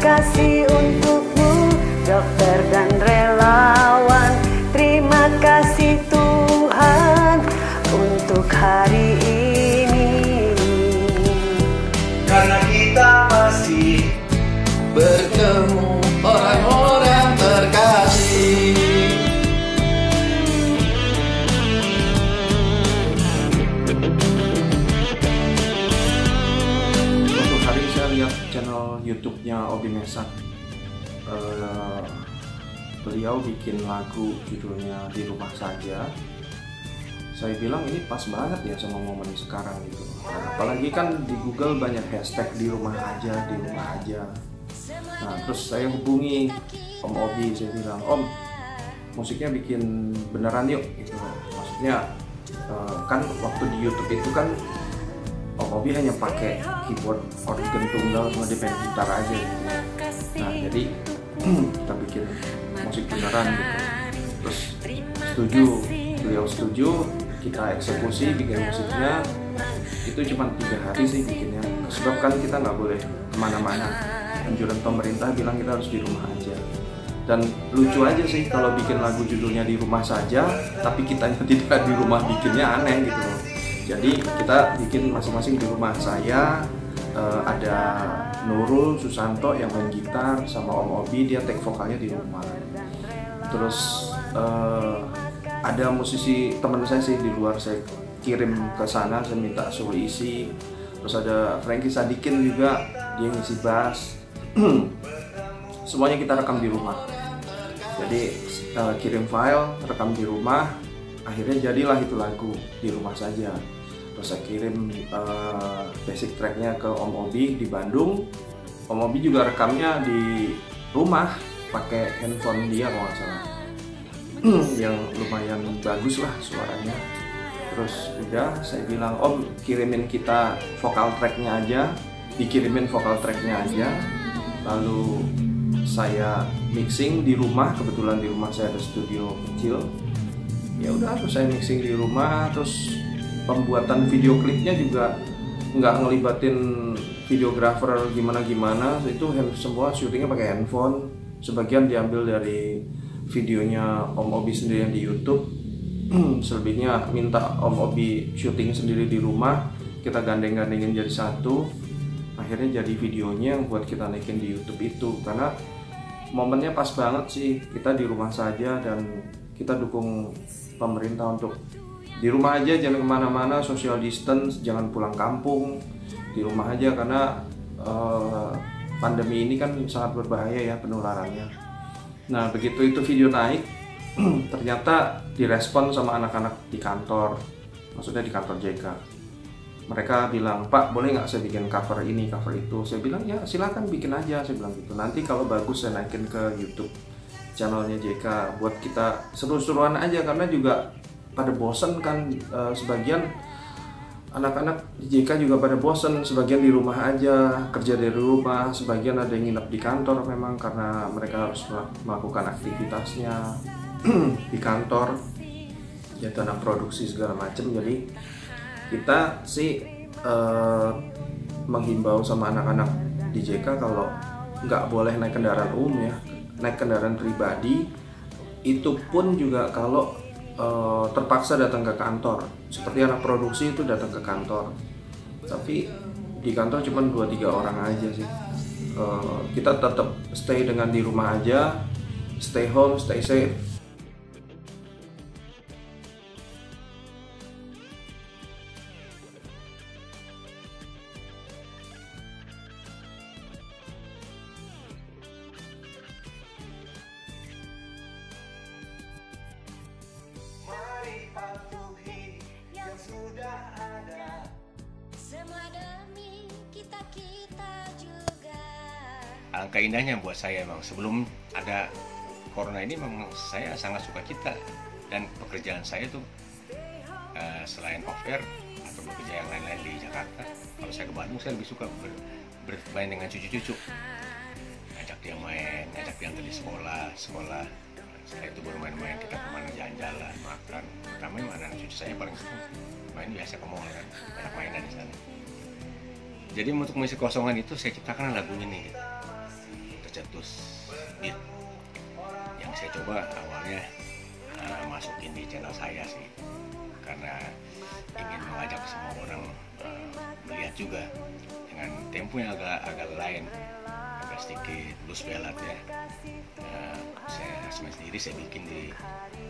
kasih untukmu dokter dan relawan. Terima kasih Tuhan untuk hari ini. Karena kita masih bertemu orang-orang terkasih. Suatu hari saya lihat channel YouTube-nya Obi Mesak. Beliau bikin lagu judulnya Di Rumah Saja. Saya bilang ini pas banget ya sama momen sekarang gitu. Apalagi kan di Google banyak hashtag di rumah aja, di rumah aja. Nah terus saya hubungi Om Obi, saya bilang, Om, musiknya bikin beneran yuk gitu. Maksudnya kan waktu di YouTube itu kan Om Obi hanya pakai keyboard organ tunggal sama dia main gitar aja gitu. Nah jadi kita bikin musik beneran gitu. Terus setuju, beliau setuju, kita eksekusi bikin musiknya. Itu cuma 3 hari sih bikinnya. Sebab kan kita nggak boleh kemana-mana. Anjuran pemerintah bilang kita harus di rumah aja. Dan lucu aja sih kalau bikin lagu judulnya Di Rumah Saja, tapi kitanya tidak di rumah, bikinnya aneh gitu loh. Jadi kita bikin masing-masing di rumah. Saya ada Nurul Susanto yang main gitar, sama Om Obi dia take vokalnya di rumah. Terus ada musisi teman saya sih di luar, saya kirim ke sana, saya minta suruh isi. Terus ada Frankie Sadikin juga, dia ngisi bass. Semuanya kita rekam di rumah. Jadi kirim file, rekam di rumah. Akhirnya jadilah itu lagu Di Rumah Saja. Terus saya kirim basic tracknya ke Om Obi di Bandung. Om Obi juga rekamnya di rumah pakai handphone dia kalau nggak salah. Yang lumayan bagus lah suaranya. Terus udah saya bilang, Om kirimin kita vokal tracknya aja, dikirimin vokal tracknya aja. Lalu saya mixing di rumah, kebetulan di rumah saya ada studio kecil. Ya udah, terus saya mixing di rumah. Terus pembuatan video klipnya juga nggak ngelibatin videografer gimana-gimana. Itu semua syutingnya pakai handphone. Sebagian diambil dari videonya Om Obi sendiri yang di YouTube. Selebihnya minta Om Obi syuting sendiri di rumah. Kita gandeng-gandengin jadi satu. Akhirnya jadi videonya yang buat kita naikin di YouTube itu. Karena momennya pas banget sih, kita di rumah saja dan kita dukung pemerintah untuk di rumah aja, jangan kemana-mana, social distance, jangan pulang kampung, di rumah aja karena pandemi ini kan sangat berbahaya ya penularannya. Nah begitu itu video naik, ternyata direspon sama anak-anak di kantor, maksudnya di kantor JK. Mereka bilang, Pak boleh nggak saya bikin cover ini, cover itu? Saya bilang ya silakan bikin aja, saya bilang gitu. Nanti kalau bagus saya naikin ke YouTube channelnya JK buat kita seru-seruan aja, karena juga pada bosen kan, sebagian anak-anak di JK juga pada bosen, sebagian di rumah aja, kerja dari rumah, sebagian ada yang nginep di kantor memang karena mereka harus melakukan aktivitasnya di kantor, ya tanah produksi segala macam. Jadi kita sih menghimbau sama anak-anak di JK kalau nggak boleh naik kendaraan umum ya, naik kendaraan pribadi, itu pun juga kalau terpaksa datang ke kantor. Seperti anak produksi itu datang ke kantor, tapi di kantor cuma 2-3 orang aja sih. Kita tetap stay dengan di rumah aja, stay home, stay safe. Angka indahnya buat saya memang sebelum ada corona ini memang saya sangat suka cita, dan pekerjaan saya tuh selain off air atau bekerja yang lain-lain di Jakarta, kalau saya ke Bandung saya lebih suka bermain dengan cucu-cucu, ngajak dia main, ngajak dia dari sekolah. Setelah itu baru main-main, kita kemana jalan-jalan, makan. Pertama anak cucu saya paling suka main biasa ke mall kan, banyak mainan di sana. Jadi untuk mengisi kosongan itu saya ciptakan lagu ini gitu. beat yang saya coba awalnya masukin di channel saya sih, karena ingin mengajak semua orang melihat juga dengan tempo yang agak lain, agak sedikit blues ballad ya. Saya sendiri saya bikin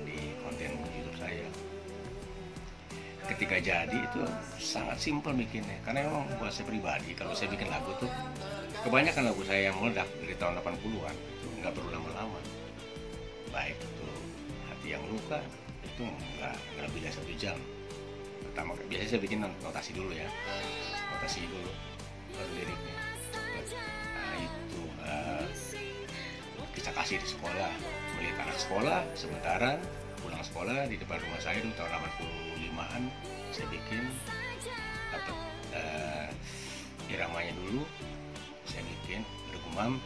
di konten YouTube saya. Ketika jadi itu sangat simpel bikinnya, karena memang buat saya pribadi kalau saya bikin lagu tuh kebanyakan lagu saya yang meledak dari tahun 80-an itu nggak perlu lama-lama. Baik itu Hati Yang Luka itu nggak lebih dari 1 jam. Pertama biasanya saya bikin notasi dulu ya, notasi dulu baru liriknya. Nah itu Kisah Kasih di Sekolah, melihat anak sekolah sementara pulang sekolah di depan rumah saya itu tahun 85-an saya bikin dapat iramanya dulu saya bikin bergumam.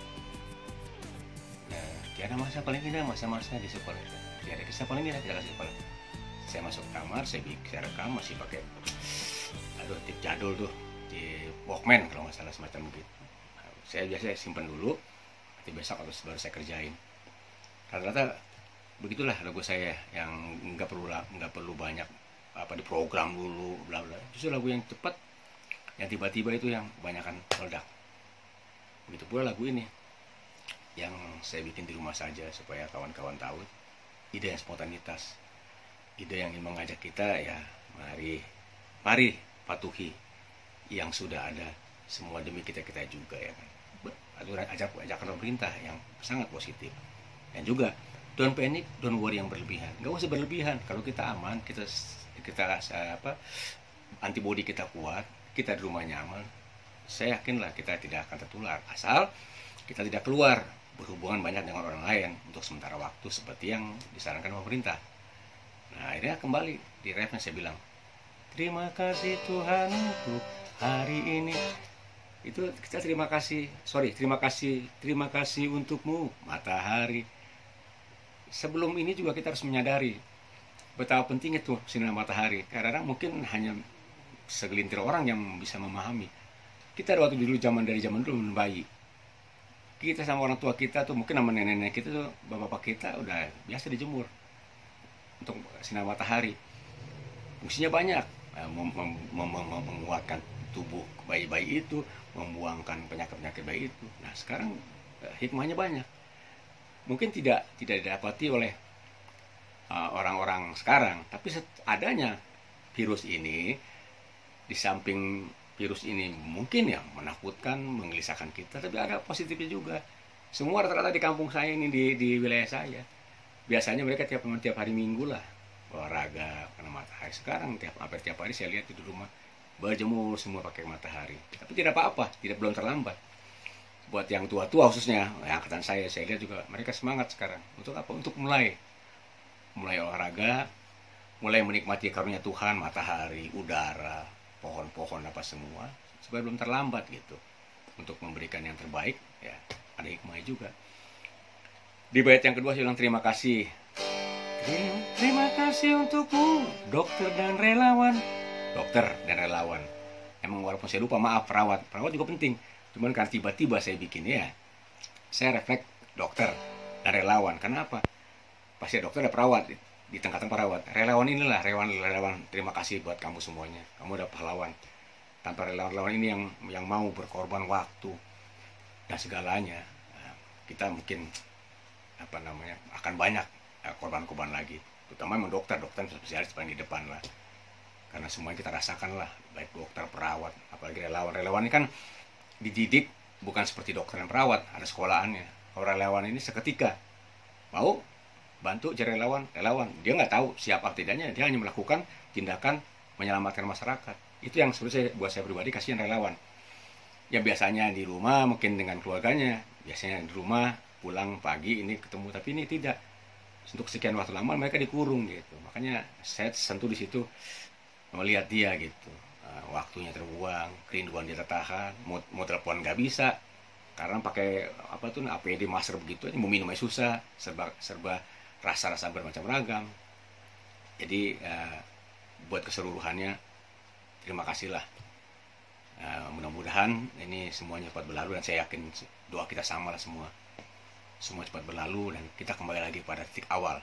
Tiada masa paling indah masa-masa di sekolah, tiada kisah paling indah di sekolah. Saya masuk kamar, saya rekam masih pakai tip jadul tuh di Walkman kalau nggak salah semacam begitu. Saya biasa simpan dulu, nanti besok atau baru saya kerjain. Rata-rata begitulah lagu saya yang nggak perlu banyak diprogram dulu bla bla. Justru lagu yang cepat, yang tiba-tiba itu yang kebanyakan meledak. Begitu pula lagu ini yang saya bikin di rumah saja supaya kawan-kawan tahu ide yang spontanitas, ide yang ingin mengajak kita ya mari patuhi yang sudah ada semua demi kita juga ya kan. Ajakan pemerintah yang sangat positif dan juga don't panic, don't worry yang berlebihan. Nggak usah berlebihan. Kalau kita aman, kita antibodi kita kuat, kita di rumah nyaman, saya yakinlah kita tidak akan tertular. Asal kita tidak keluar berhubungan banyak dengan orang lain untuk sementara waktu seperti yang disarankan pemerintah. Nah akhirnya kembali di refnya saya bilang, terima kasih Tuhan untuk hari ini. Itu kita terima kasih untukmu matahari. Sebelum ini juga kita harus menyadari betapa pentingnya tuh sinar matahari. Kadang-kadang mungkin hanya segelintir orang yang bisa memahami. Kita waktu dulu dari zaman dulu bayi, kita sama orang tua kita tuh mungkin sama nenek-nenek kita tuh, bapak-bapak kita udah biasa dijemur untuk sinar matahari. Fungsinya banyak, menguatkan tubuh bayi-bayi itu, membuangkan penyakit-penyakit bayi itu. Nah sekarang hikmahnya banyak. Mungkin tidak didapati oleh orang-orang sekarang, tapi adanya virus ini, di samping virus ini mungkin ya menakutkan, menggelisahkan kita, tapi ada positifnya juga. Semua rata-rata di kampung saya ini, di wilayah saya, biasanya mereka tiap hari Minggu lah olahraga kena matahari. Sekarang hampir tiap hari saya lihat di rumah berjemur semua pakai matahari. Tapi tidak apa-apa, belum terlambat. Buat yang tua-tua khususnya, angkatan saya lihat juga mereka semangat sekarang. Untuk apa? Untuk mulai olahraga, mulai menikmati karunia Tuhan, matahari, udara, pohon-pohon apa semua, supaya belum terlambat gitu. Untuk memberikan yang terbaik, ya ada hikmahnya juga. Di bait yang kedua saya bilang terima kasih. Terima kasih untukmu, dokter dan relawan. Dokter dan relawan. Emang walaupun saya lupa, maaf, perawat juga penting. Cuman kan tiba-tiba saya bikin ya, saya refleks dokter dan relawan. Kenapa? Pasti dokter ada perawat, di tengah-tengah perawat. Relawan inilah, relawan. Terima kasih buat kamu semuanya. Kamu udah pahlawan. Tanpa relawan ini yang mau berkorban waktu dan segalanya, kita mungkin akan banyak korban-korban lagi. Terutama memang dokter spesialis paling di depan lah. Karena semuanya kita rasakan lah, baik dokter, perawat, apalagi relawan. Relawan ini kan dididik bukan seperti dokter dan perawat, ada sekolahannya. Kalau relawan ini seketika mau bantu jadi relawan, dia nggak tahu siapa tidaknya, dia hanya melakukan tindakan menyelamatkan masyarakat. Itu yang sebenarnya buat saya pribadi kasihan relawan. Ya biasanya di rumah mungkin dengan keluarganya, biasanya di rumah pulang pagi ini ketemu, tapi ini tidak. Untuk sekian waktu lama mereka dikurung gitu. Makanya saya sentuh di situ melihat dia gitu. Waktunya terbuang, kerinduan dia tertahan, mau telepon nggak bisa karena pakai APD masker begitu aja, mau minumnya susah, serba rasa-rasa bermacam ragam. Jadi buat keseluruhannya terima kasih lah. Mudah-mudahan ini semuanya cepat berlalu dan saya yakin doa kita sama lah semua. semua cepat berlalu dan kita kembali lagi pada titik awal.